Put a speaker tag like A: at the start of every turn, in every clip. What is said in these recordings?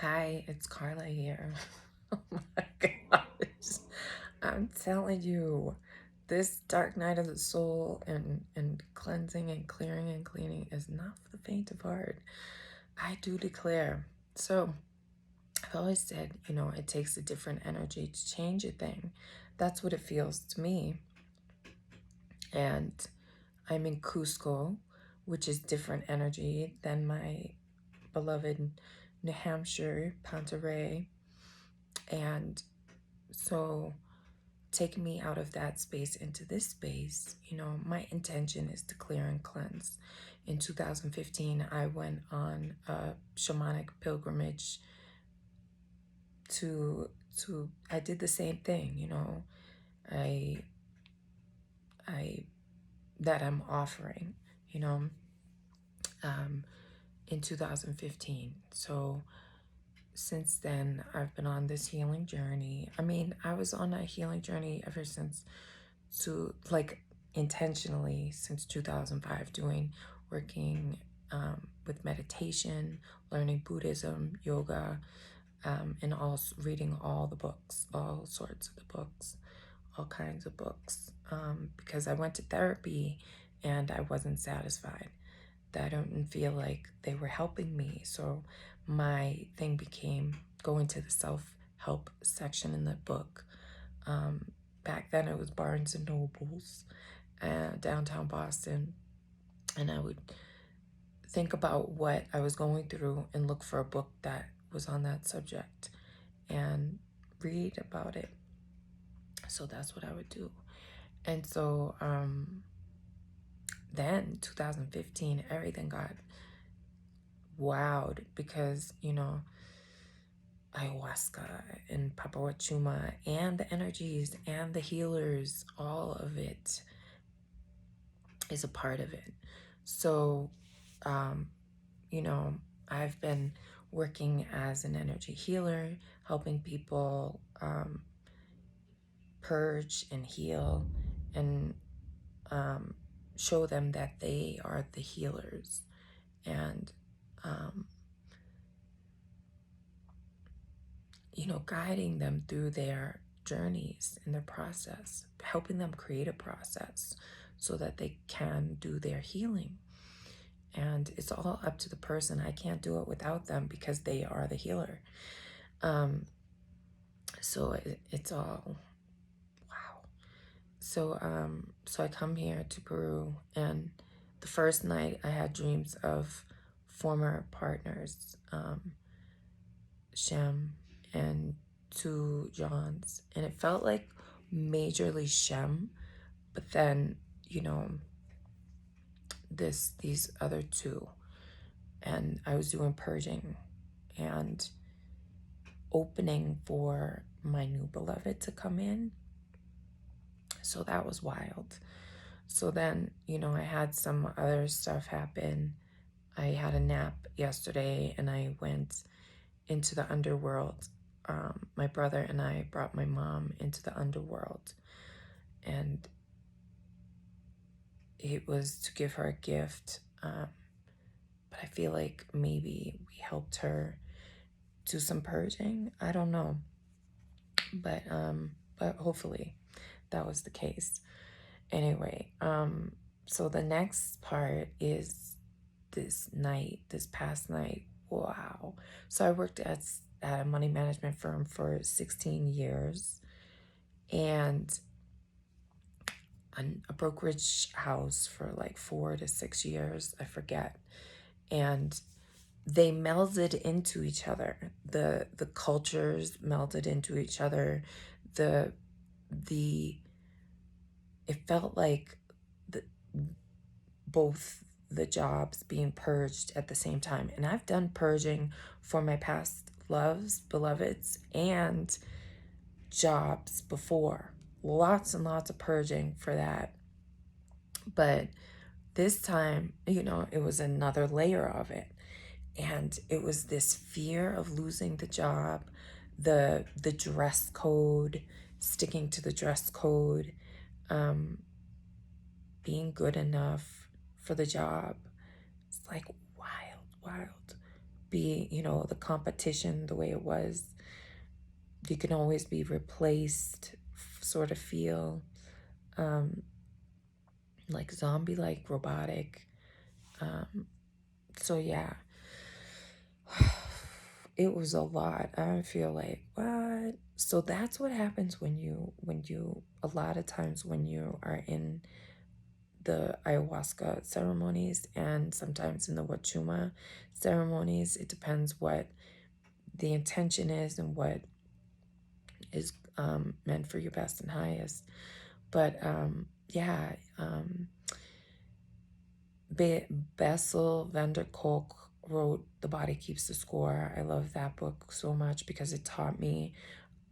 A: Hi, it's Carla here. Oh my gosh. I'm telling you, this dark night of the soul and cleansing and clearing and cleaning is not for the faint of heart. I do declare. So I've always said, it takes a different energy to change a thing. That's what it feels to me. And I'm in Cusco, which is different energy than my beloved New Hampshire, Ponterey. And so taking me out of that space into this space, my intention is to clear and cleanse. In 2015, I went on a shamanic pilgrimage I did the same thing, I I that I'm offering, you know, um, in 2015. So since then, I've been on this healing journey. I mean, I was on a healing journey ever since, intentionally since 2005, working with meditation, learning Buddhism, yoga, and also reading all the books, all sorts of the books, all kinds of books, because I went to therapy and I wasn't satisfied. I didn't feel like they were helping me. So my thing became going to the self-help section in the book. Back then it was Barnes and Nobles, downtown Boston. And I would think about what I was going through and look for a book that was on that subject and read about it. So that's what I would do. And so then 2015, everything got wowed because, ayahuasca and papawachuma and the energies and the healers, all of it is a part of it. So, um, I've been working as an energy healer, helping people purge and heal and show them that they are the healers. And guiding them through their journeys and their process, helping them create a process so that they can do their healing. And it's all up to the person. I can't do it without them because they are the healer. So it's all wow. So I come here to Peru, and the first night I had dreams of former partners, Shem and two Johns, and it felt like majorly Shem, but then these other two, and I was doing purging and opening for my new beloved to come in. So that was wild. So then, I had some other stuff happen. I had a nap yesterday and I went into the underworld. My brother and I brought my mom into the underworld, and it was to give her a gift. But I feel like maybe we helped her do some purging. I don't know, but hopefully that was the case. Anyway, so the next part is this past night. Wow. So I worked at a money management firm for 16 years and a brokerage house for like 4 to 6 years, I forget. And they melded into each other. The cultures melded into each other. The it felt like both the jobs being purged at the same time. And I've done purging for my past loves, beloveds, and jobs before. Lots and lots of purging for that. But this time, it was another layer of it. And it was this fear of losing the job, the dress code, sticking to the dress code, being good enough for the job. It's like wild. be, the competition the way it was. You can always be replaced, sort of feel like zombie, like robotic. So yeah, it was a lot. I feel like, what? So that's what happens when you a lot of times when you are in the ayahuasca ceremonies and sometimes in the wachuma ceremonies. It depends what the intention is and what is meant for your best and highest. But yeah, Bessel van der Kolk wrote The Body Keeps the Score. I love that book so much because it taught me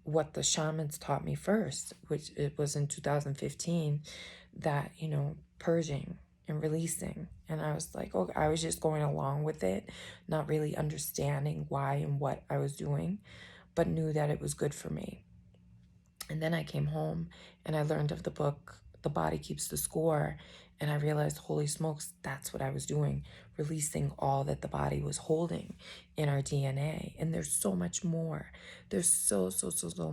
A: what the shamans taught me first, which it was in 2015, that, purging and releasing. And I was like, oh, I was just going along with it, not really understanding why and what I was doing, but knew that it was good for me. And then I came home and I learned of the book, The Body Keeps the Score. And I realized, holy smokes, that's what I was doing, releasing all that the body was holding in our DNA. And there's so much more. There's so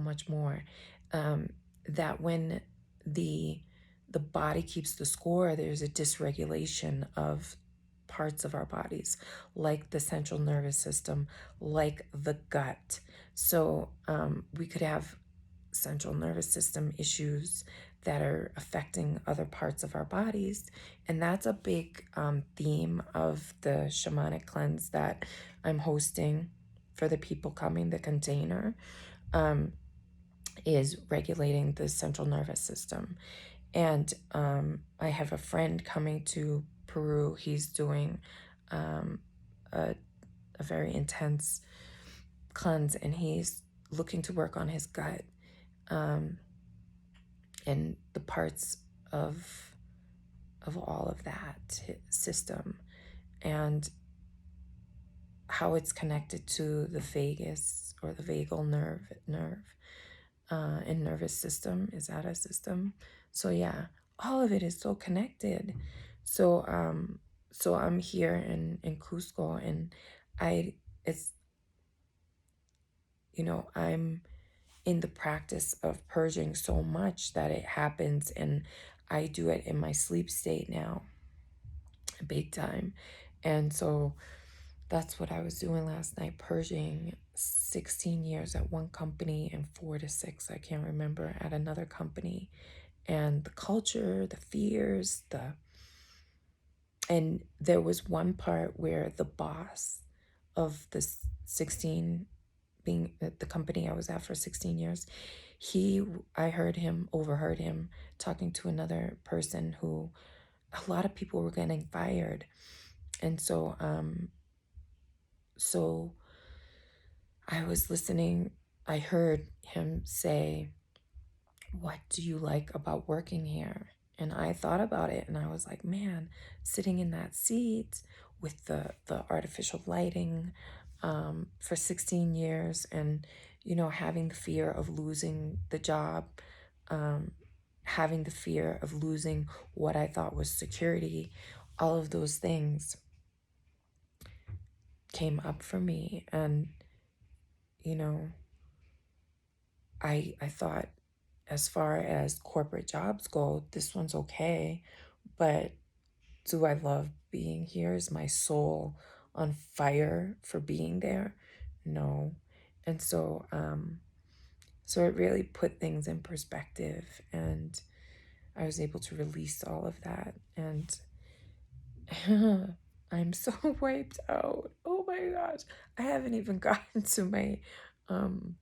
A: much more. That when the body keeps the score, there's a dysregulation of parts of our bodies, like the central nervous system, like the gut. So we could have central nervous system issues that are affecting other parts of our bodies. And that's a big theme of the shamanic cleanse that I'm hosting for the people coming, the container, is regulating the central nervous system. And I have a friend coming to Peru. He's doing a very intense cleanse, and he's looking to work on his gut and the parts of all of that system, and how it's connected to the vagus or the vagal nerve and nervous system. Is that a system? So yeah, all of it is so connected. So so I'm here in Cusco, and I it's I'm in the practice of purging so much that it happens, and I do it in my sleep state now, big time. And so that's what I was doing last night, purging 16 years at one company and 4 to 6, I can't remember, at another company. And the culture, the fears, and there was one part where the boss of the 16, being at the company I was at for 16 years, I overheard him talking to another person who a lot of people were getting fired. And so I was listening. I heard him say, "What do you like about working here?" And I thought about it, and I was like, man, sitting in that seat with the artificial lighting for 16 years, and having the fear of losing the job, having the fear of losing what I thought was security, all of those things came up for me. And you know I thought, as far as corporate jobs go, this one's okay, but do I love being here? Is my soul on fire for being there? No. And so it really put things in perspective, and I was able to release all of that. And I'm so wiped out. Oh my gosh. I haven't even gotten to um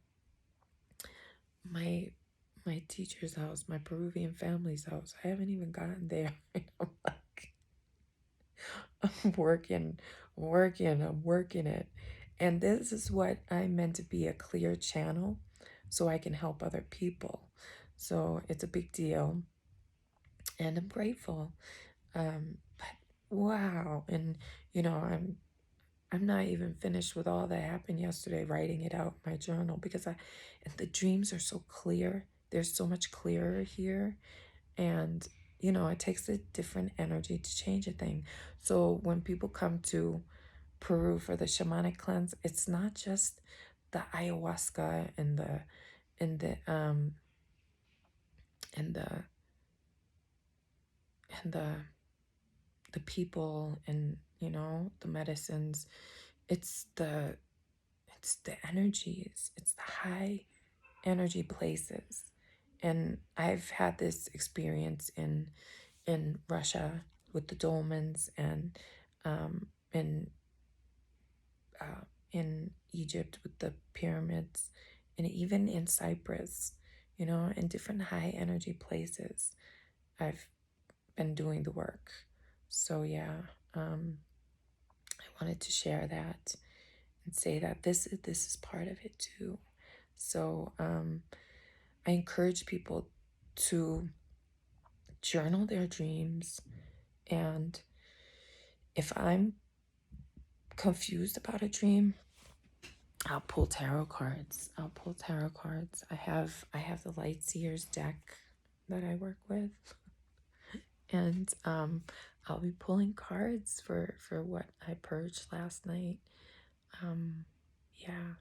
A: my my teacher's house, my Peruvian family's house. I haven't even gotten there. I'm like, I'm working it. And this is what I meant to be, a clear channel so I can help other people. So it's a big deal. And I'm grateful. But wow. And I'm not even finished with all that happened yesterday, writing it out in my journal, because and the dreams are so clear. There's so much clearer here. And, it takes a different energy to change a thing. So when people come to Peru for the shamanic cleanse, it's not just the ayahuasca and the and the and the people, and the medicines. It's the energies, it's the high energy places. And I've had this experience in Russia with the dolmens, and in in Egypt with the pyramids, and even in Cyprus, in different high energy places. I've been doing the work. So yeah, I wanted to share that and say that this is part of it too. So I encourage people to journal their dreams, and if I'm confused about a dream, I'll pull tarot cards. I have the Light Seers deck that I work with, and I'll be pulling cards for what I purged last night. Yeah,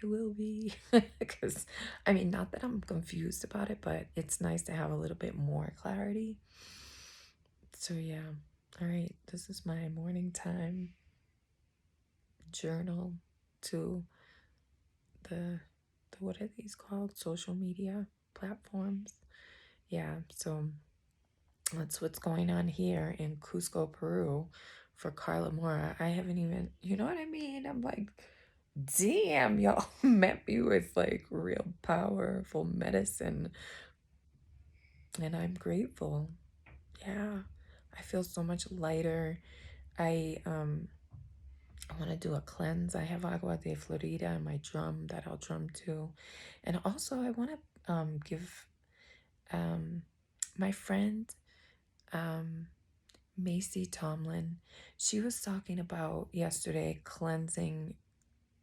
A: I will be, because not that I'm confused about it, but it's nice to have a little bit more clarity. So yeah, all right. This is my morning time journal to the what are these called? Social media platforms. Yeah, so that's what's going on here in Cusco, Peru for Carla Mora. I haven't even, you know what I mean? I'm like, damn, y'all met me with like real powerful medicine, and I'm grateful. Yeah, I feel so much lighter. I want to do a cleanse. I have agua de Florida in my drum that I'll drum to. And also I want to give my friend Macy Tomlin, she was talking about yesterday cleansing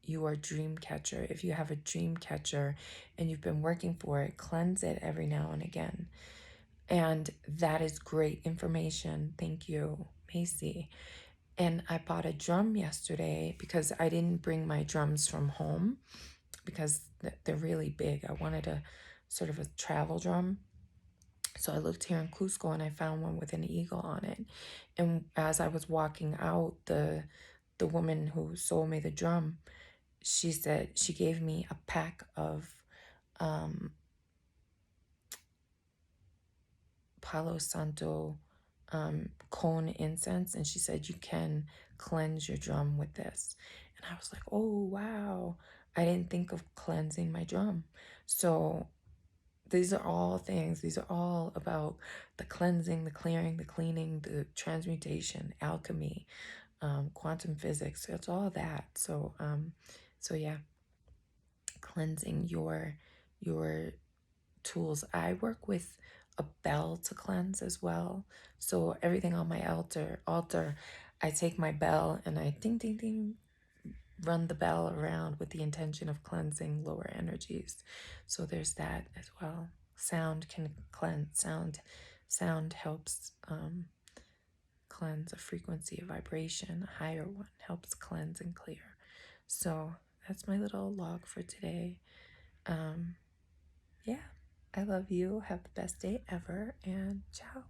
A: your dream catcher. If you have a dream catcher and you've been working for it, cleanse it every now and again. And that is great information. Thank you, Macy. And I bought a drum yesterday because I didn't bring my drums from home because they're really big. I wanted a sort of a travel drum. So I looked here in Cusco and I found one with an eagle on it. And as I was walking out, the woman who sold me the drum, she said she gave me a pack of Palo Santo cone incense, and she said you can cleanse your drum with this. And I was like, oh wow, I didn't think of cleansing my drum. So these are all things, these are all about the cleansing, the clearing, the cleaning, the transmutation, alchemy, quantum physics. It's all that. So yeah, cleansing your tools. I work with a bell to cleanse as well. So everything on my altar, I take my bell and I ding ding ding, run the bell around with the intention of cleansing lower energies. So there's that as well. Sound can cleanse. Sound helps cleanse a frequency, a vibration. A higher one helps cleanse and clear. So that's my little log for today. Yeah, I love you. Have the best day ever, and ciao.